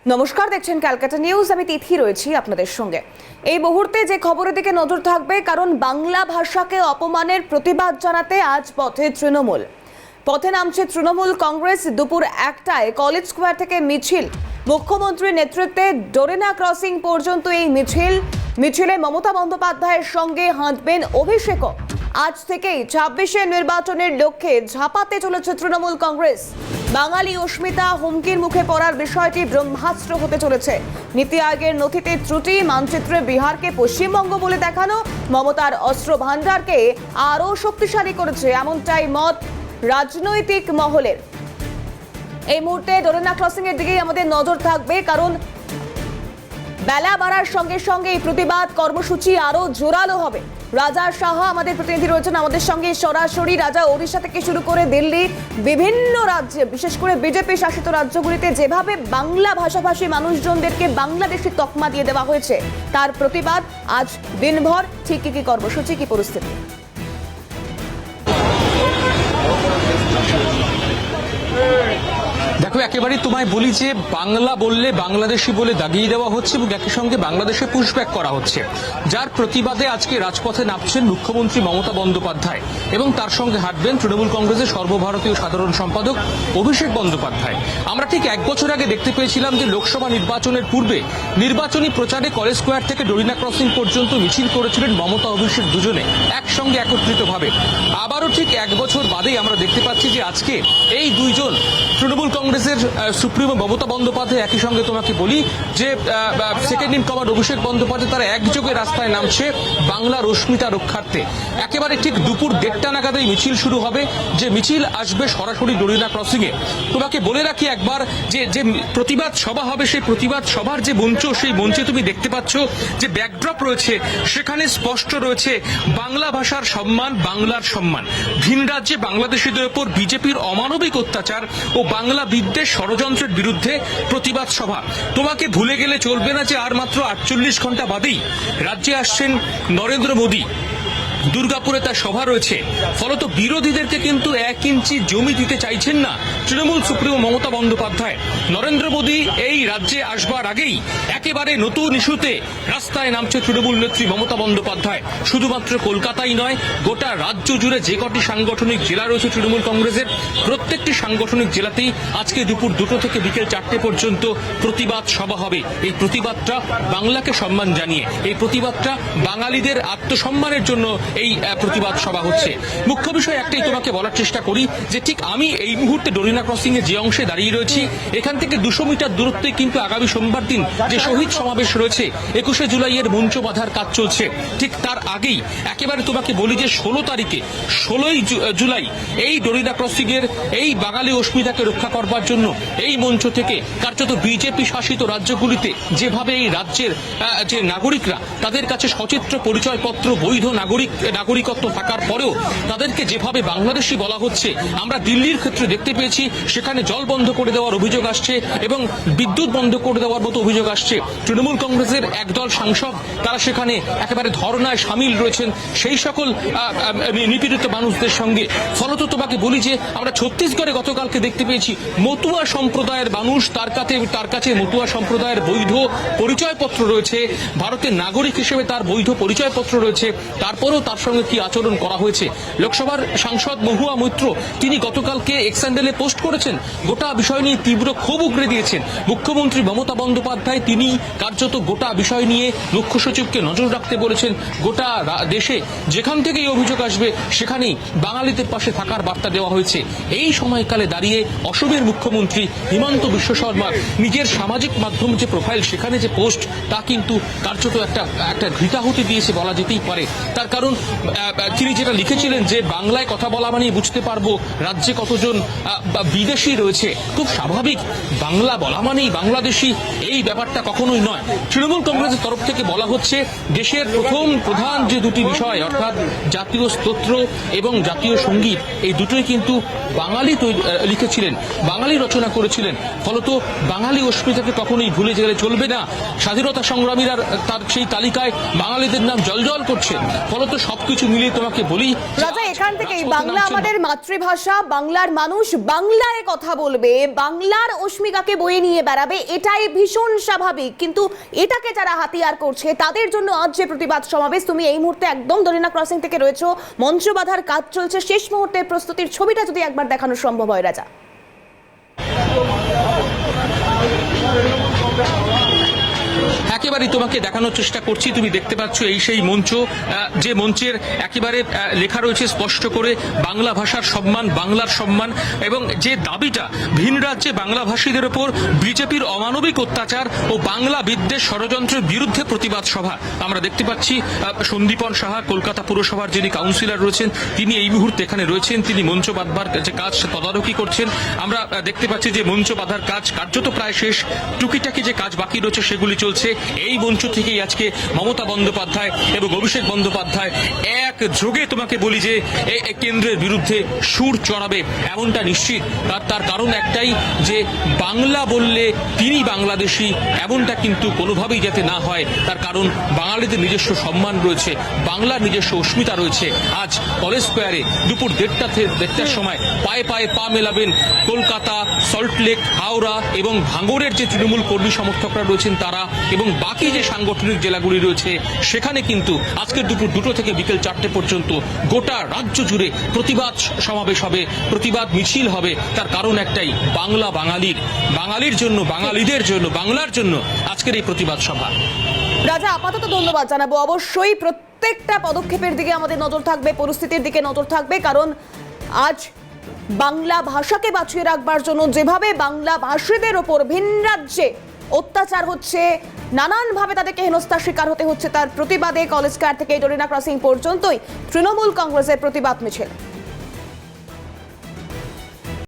নমস্কার, দেখছেন ক্যালকাটা নিউজ। আমি তিথি রয়েছি আপনাদের সঙ্গে। এই মুহূর্তে যে খবরের দিকে নজর থাকবে, কারণ বাংলা ভাষাকে অপমানের প্রতিবাদ জানাতে আজ পথে নামছে তৃণমূল কংগ্রেস। দুপুর 1টায় কলেজ স্কোয়ার থেকে মিছিল, মুখ্যমন্ত্রীর নেতৃত্বে ডোরেনা ক্রসিং পর্যন্ত এই মিছিলে মমতা বন্দ্যোপাধ্যায়ের সঙ্গে হাঁটবেন অভিষেকও। আজ থেকেই 26-এর নির্বাচনের লক্ষ্যে ঝাঁপাতে চলেছে তৃণমূল কংগ্রেস। বাঙালি অস্মিতা হুমকির মুখে পড়ার বিষয়টি ব্রহ্মাস্ত্র হতে চলেছে। নীতি আয়োগের নথিতে ত্রুটি, মানচিত্রে বিহারকে পশ্চিমবঙ্গ বলে দেখানো মমতার অস্ত্র ভান্ডারকে আরও শক্তিশালী করেছে, এমনটাই মত রাজনৈতিক মহলের। এই মুহূর্তে ডোরেনা ক্রসিং এর দিকেই আমাদের নজর থাকবে, কারণ বেলা বাড়ার সঙ্গে সঙ্গে এই প্রতিবাদ কর্মসূচি আরো জোরালো হবে। রাজা সাহা আমাদের প্রতিনিধি রয়েছেন আমাদের সঙ্গে সরাসরি। রাজা, ওড়িশা থেকে শুরু করে দিল্লি, বিভিন্ন রাজ্যে, বিশেষ করে বিজেপি শাসিত রাজ্যগুলিতে যেভাবে বাংলা ভাষাভাষী মানুষজনদেরকে বাংলাদেশি তকমা দিয়ে দেওয়া হয়েছে, তার প্রতিবাদ আজ দিনভর। ঠিক কি কর্মসূচি, কি পরিস্থিতি? দেখো, একেবারেই তোমায় বলি যে বাংলা বললে বাংলাদেশি বলে দাগিয়ে দেওয়া হচ্ছে এবং একই সঙ্গে বাংলাদেশে পুশব্যাক করা হচ্ছে, যার প্রতিবাদে আজকে রাজপথে নামছেন মুখ্যমন্ত্রী মমতা বন্দ্যোপাধ্যায় এবং তার সঙ্গে হাঁটবেন তৃণমূল কংগ্রেসের সর্বভারতীয় সাধারণ সম্পাদক অভিষেক বন্দ্যোপাধ্যায়। আমরা ঠিক 1 বছর আগে দেখতে পেয়েছিলাম যে লোকসভা নির্বাচনের পূর্বে নির্বাচনী প্রচারে কলেজ স্কোয়ার থেকে ডোরিনা ক্রসিং পর্যন্ত মিছিল করেছিলেন মমতা অভিষেক দুজনে একসঙ্গে একত্রিতভাবে। আবারও ঠিক 1 বছর বাদেই আমরা দেখতে পাচ্ছি যে আজকে এই দুইজন তৃণমূল কংগ্রেসের সুপ্রিমো মমতা বন্দ্যোপাধ্যায়, একই সঙ্গে তোমাকে বলি যে second in command Abhishek Bandyopadhyay, তারা একযোগে রাস্তায় নামছে বাংলার অস্মিতা রক্ষার্থে। একেবারে ঠিক দুপুর 1:30 নাগাদ এই মিছিল শুরু হবে, যে মিছিল আসবে সরাসরি ডোরিনা ক্রসিং এ। তোমাকে বলে রাখি একবার যে প্রতিবাদ সভা হবে, সেই প্রতিবাদ সভার যে মঞ্চ, সেই মঞ্চে তুমি দেখতে পাচ্ছ যে ব্যাকড্রপ রয়েছে, সেখানে স্পষ্ট রয়েছে বাংলা ভাষার সম্মান, বাংলার সম্মান। ভিন রাজ্যে বাংলাদেশিদের উপর বিজেপির অমানবিক অত্যাচার ও বাংলা বিদ্বেষ ষড়যন্ত্রের বিরুদ্ধে প্রতিবাদ সভা। তোমাকে ভুলে গেলে চলবে না যে আর মাত্র 48 ঘন্টা বাদেই রাজ্যে আসছেন নরেন্দ্র মোদী। দুর্গাপুরে তার সভা রয়েছে। ফলত বিরোধীদেরকে কিন্তু 1 ইঞ্চি জমি দিতে চাইছেন না তৃণমূল সুপ্রিমো মমতা বন্দ্যোপাধ্যায়। নরেন্দ্র মোদী এই রাজ্যে আসবার আগেই একেবারে নতুন ইস্যুতে রাস্তায় নামছে তৃণমূল নেত্রী মমতা বন্দ্যোপাধ্যায়। শুধুমাত্র কলকাতাই নয়, গোটা রাজ্য জুড়ে যে কটি সাংগঠনিক জেলা রয়েছে তৃণমূল কংগ্রেসের, প্রত্যেকটি সাংগঠনিক জেলাতেই আজকে দুপুর 2টো থেকে বিকেল 4টে পর্যন্ত প্রতিবাদ সভা হবে। এই প্রতিবাদটা বাংলাকে সম্মান জানিয়ে, এই প্রতিবাদটা বাঙালিদের আত্মসম্মানের জন্য এই প্রতিবাদ সভা হচ্ছে। মুখ্য বিষয় একটাই তোমাকে বলার চেষ্টা করি যে ঠিক আমি এই মুহূর্তে ডোরিনা ক্রসিং এ যে অংশে দাঁড়িয়ে রয়েছি, এখান থেকে 200 মিটার দূরত্বে কিন্তু আগামী সোমবার দিন যে শহীদ সমাবেশ রয়েছে, 21শে জুলাইয়ের মঞ্চ বাঁধার কাজ চলছে। ঠিক তার আগেই একেবারে তোমাকে বলি যে 16ই জুলাই এই ডোরিনা ক্রসিং এর এই বাঙালি অস্মিতাকে রক্ষা করবার জন্য এই মঞ্চ থেকে কার্যত বিজেপি শাসিত রাজ্যগুলিতে যেভাবে এই রাজ্যের যে নাগরিকরা, তাদের কাছে সচিত্র পরিচয়পত্র, বৈধ নাগরিকত্ব থাকার পরেও তাদেরকে যেভাবে বাংলাদেশি বলা হচ্ছে, আমরা দিল্লির ক্ষেত্রে দেখতে পেয়েছি, সেখানে জল বন্ধ করে দেওয়ার অভিযোগ আসছে এবং বিদ্যুৎ বন্ধ করে দেওয়ার মতো অভিযোগ আসছে। তৃণমূল কংগ্রেসের একদল সাংসদ তারা সেখানে একেবারে ধর্নায় সামিল রয়েছেন সেই সকল নিপীড়িত মানুষদের সঙ্গে। ফলত তোমাকে বলি যে আমরা ছত্তিশগড়ে গতকালকে দেখতে পেয়েছি মতুয়া সম্প্রদায়ের মানুষ, তার কাছে মতুয়া সম্প্রদায়ের বৈধ পরিচয়পত্র রয়েছে, ভারতের নাগরিক হিসেবে তার বৈধ পরিচয়পত্র রয়েছে, তারপরেও তার সঙ্গে কি আচরণ করা হয়েছে। লোকসভার সাংসদ মহুয়া মৈত্র তিনি গতকালকে এক্স হ্যান্ডেলে পোস্ট করেছেন, গোটা বিষয় নিয়ে তীব্র ক্ষোভ উগরে দিয়েছেন। মুখ্যমন্ত্রী মমতা বন্দ্যোপাধ্যায় তিনি কার্যত গোটা বিষয় নিয়ে মুখ্য সচিবকে নজর রাখতে বলেছেন। গোটা দেশে যেখান থেকে এই অভিযোগ আসবে সেখানেই বাঙালিদের পাশে থাকার বার্তা দেওয়া হয়েছে। এই সময়কালে দাঁড়িয়ে অসমের মুখ্যমন্ত্রী হিমন্ত বিশ্ব শর্মার নিজের সামাজিক মাধ্যম যে প্রোফাইল, সেখানে যে পোস্ট, তা কিন্তু কার্যত একটা ঘৃতাহুতি দিয়েছে বলা যেতেই পারে। তার কারণ তিনি যেটা লিখেছিলেন যে বাংলায় কথা বলা মানেই বুঝতে পারবো রাজ্যে কতজন বিদেশি রয়েছে। খুব স্বাভাবিক, বাংলা বলা মানেই বাংলাদেশি, এই ব্যাপারটা কখনোই নয়। তৃণমূল কংগ্রেসের তরফ থেকে বলা হচ্ছে দেশের প্রধান যে দুটি বিষয়, অর্থাৎ জাতীয় স্তোত্র এবং জাতীয় সঙ্গীত, এই দুটোই কিন্তু বাঙালি লিখেছিলেন, বাঙালি রচনা করেছিলেন। ফলত বাঙালি অস্মিতাকে কখনোই ভুলে গেলে চলবে না। স্বাধীনতা সংগ্রামীরা তার সেই তালিকায় বাঙালিদের নাম জলজল করছে। ফলত সবকিছু মিলিয়ে তোমাকে বলি যে রাজা, আজ এখান থেকেই রাজপথে বাংলা নামছেন আমাদের মাতৃভাষা, বাংলার মানুষ বাংলায় কথা বলবে, বাংলার অস্মিকাকে বয়ে নিয়ে বেড়াবে, এটাই ভীষণ স্বাভাবিক। কিন্তু এটাকে যারা হাতিয়ার করছে তাদের জন্য আজ যে প্রতিবাদ সমাবেশ, তুমি এই মুহূর্তে একদম দরিনা ক্রসিং থেকে রয়েছো, মঞ্চ বাঁধার কাজ চলছে, শেষ মুহূর্তে প্রস্তুতির ছবিটা যদি একবার দেখানো সম্ভব হয় রাজা। একেবারেই তোমাকে দেখানোর চেষ্টা করছি। তুমি দেখতে পাচ্ছ এই সেই মঞ্চ, যে মঞ্চের একেবারে লেখা রয়েছে স্পষ্ট করে বাংলা ভাষার সম্মান, বাংলার সম্মান, এবং যে দাবিটা ভিন রাজ্যে বাংলাভাষীদের ওপর বিজেপির অমানবিক অত্যাচার ও বাংলা বিদ্বেষ ষড়যন্ত্রের বিরুদ্ধে প্রতিবাদ সভা। আমরা দেখতে পাচ্ছি সন্দীপন সাহা, কলকাতা পুরসভার যিনি কাউন্সিলর রয়েছেন, তিনি এই মুহূর্তে এখানে রয়েছেন, তিনি মঞ্চ বাঁধবার যে কাজ তদারকি করছেন। আমরা দেখতে পাচ্ছি যে মঞ্চ বাঁধার কাজ কার্যত প্রায় শেষ, টুকিটাকি যে কাজ বাকি রয়েছে সেগুলি চলছে। এই মঞ্চ থেকেই আজকে মমতা বন্দ্যোপাধ্যায় এবং অভিষেক বন্দ্যোপাধ্যায় এক যোগে তোমাকে বলি যে কেন্দ্রের বিরুদ্ধে সুর চড়াবে এমনটা নিশ্চিত। তার কারণ একটাই, যে বাংলা বললে তিনি বাংলাদেশি এমনটা কিন্তু কোনোভাবেই যাতে না হয়। তার কারণ বাঙালিদের নিজস্ব সম্মান রয়েছে, বাংলার নিজস্ব অস্মিতা রয়েছে। আজ কলেজ স্কোয়ারে দুপুর দেড়টার সময় পায়ে পায়ে পা মেলাবেন কলকাতা, সল্টলেক, হাওড়া এবং ভাঙড়ের যে তৃণমূল কর্মী সমর্থকরা রয়েছেন তারা, এবং বাকি যে সাংগঠনিক জেলাগুলি রয়েছে সেখানে কিন্তু আজকের দুপুর 2টো থেকে বিকেল 4টে পর্যন্ত গোটা রাজ্য জুড়ে প্রতিবাদ সমাবেশ হবে, প্রতিবাদ মিছিল হবে। তার কারণ একটাই, বাংলা বাঙালির জন্য, বাঙালিদের জন্য, বাংলার জন্য আজকের এই প্রতিবাদ সভা। রাজা, আপাতত ধন্যবাদ জানাবো। অবশ্যই প্রত্যেকটা পদক্ষেপের দিকে আমাদের নজর থাকবে, পরিস্থিতির দিকে নজর থাকবে, কারণ আজ বাংলা ভাষাকে বাঁচিয়ে রাখবার জন্য যেভাবে বাংলা ভাষীদের ওপর ভিন রাজ্যে অত্যাচার হচ্ছে, নানানভাবে তাদেরকে হেনস্থার শিকার হতে হচ্ছে, তার প্রতিবাদে কলেজ স্কয়ার থেকে ডরিনা ক্রসিং পর্যন্তই তৃণমূল কংগ্রেসের প্রতিবাদ মিছিল।